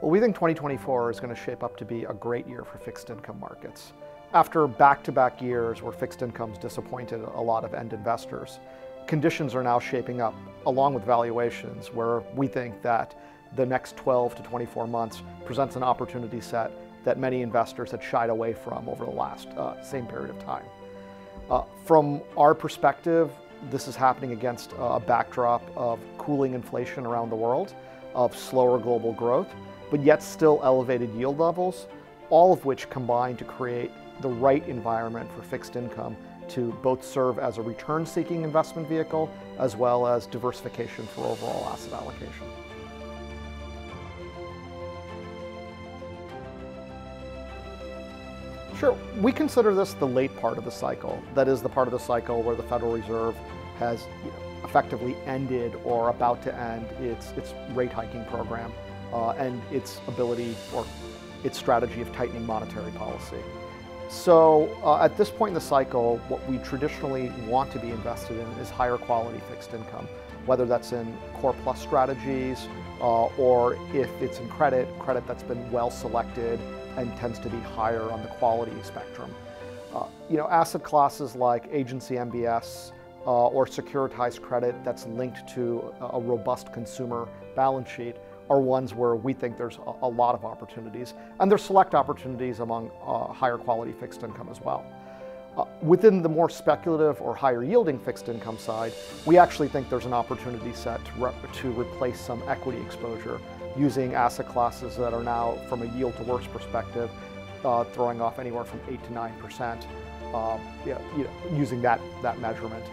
Well, we think 2024 is going to shape up to be a great year for fixed income markets. After back-to-back years where fixed income's disappointed a lot of end investors, conditions are now shaping up, along with valuations, where we think that the next 12 to 24 months presents an opportunity set that many investors had shied away from over the last same period of time. From our perspective, this is happening against a backdrop of cooling inflation around the world, of slower global growth, but yet still elevated yield levels, all of which combine to create the right environment for fixed income to both serve as a return-seeking investment vehicle as well as diversification for overall asset allocation. Sure, we consider this the late part of the cycle. That is the part of the cycle where the Federal Reserve has effectively ended or about to end its rate hiking program and its ability or its strategy of tightening monetary policy. So at this point in the cycle, what we traditionally want to be invested in is higher quality fixed income, whether that's in core plus strategies or if it's in credit that's been well selected and tends to be higher on the quality spectrum. Asset classes like agency MBS or securitized credit that's linked to a robust consumer balance sheet are ones where we think there's a lot of opportunities, and there's select opportunities among higher quality fixed income as well. Within the more speculative or higher yielding fixed income side, we actually think there's an opportunity set to replace some equity exposure using asset classes that are now, from a yield to worst perspective, throwing off anywhere from 8 to 9%, using that measurement.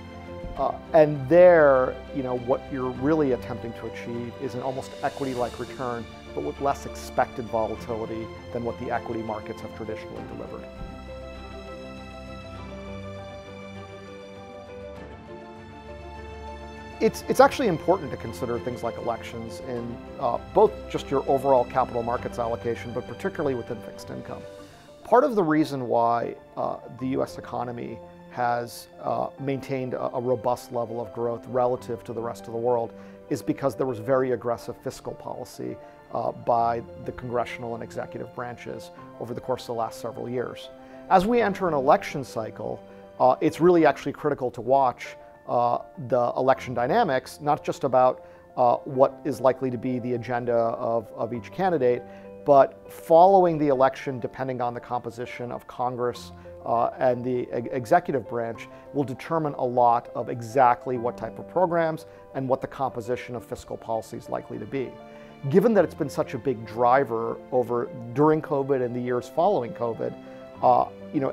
And there, what you're really attempting to achieve is an almost equity-like return, but with less expected volatility than what the equity markets have traditionally delivered. It's actually important to consider things like elections in both just your overall capital markets allocation, but particularly within fixed income. Part of the reason why the U.S. economy has maintained a robust level of growth relative to the rest of the world is because there was very aggressive fiscal policy by the congressional and executive branches over the course of the last several years. As we enter an election cycle, it's really actually critical to watch the election dynamics, not just about what is likely to be the agenda of each candidate, but following the election, depending on the composition of Congress and the executive branch, will determine a lot of exactly what type of programs and what the composition of fiscal policy is likely to be. Given that it's been such a big driver during COVID and the years following COVID,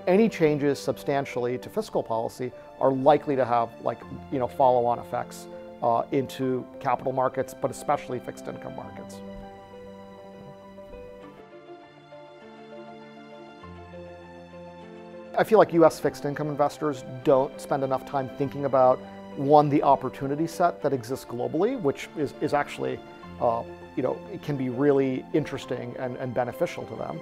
any changes substantially to fiscal policy are likely to have follow-on effects into capital markets, but especially fixed income markets. I feel like U.S. fixed income investors don't spend enough time thinking about, one, the opportunity set that exists globally, which is actually, it can be really interesting and beneficial to them.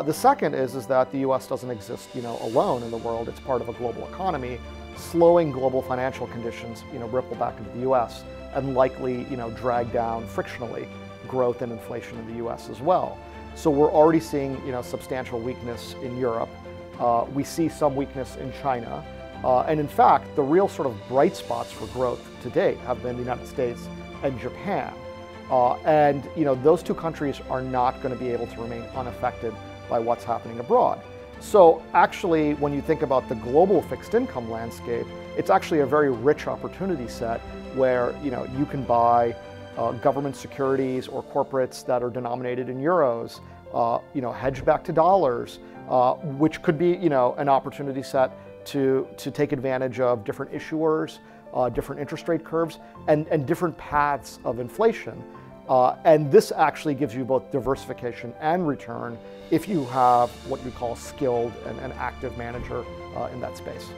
The second is that the U.S. doesn't exist, alone in the world. It's part of a global economy. Slowing global financial conditions, ripple back into the U.S. and likely, drag down frictionally growth and inflation in the U.S. as well. So we're already seeing, substantial weakness in Europe. We see some weakness in China. And in fact, the real sort of bright spots for growth to date have been the United States and Japan. And those two countries are not going to be able to remain unaffected by what's happening abroad. So actually, when you think about the global fixed income landscape, it's actually a very rich opportunity set where you can buy government securities or corporates that are denominated in euros, hedge back to dollars, which could be an opportunity set to take advantage of different issuers, different interest rate curves, and different paths of inflation. And this actually gives you both diversification and return if you have what we call a skilled and active manager in that space.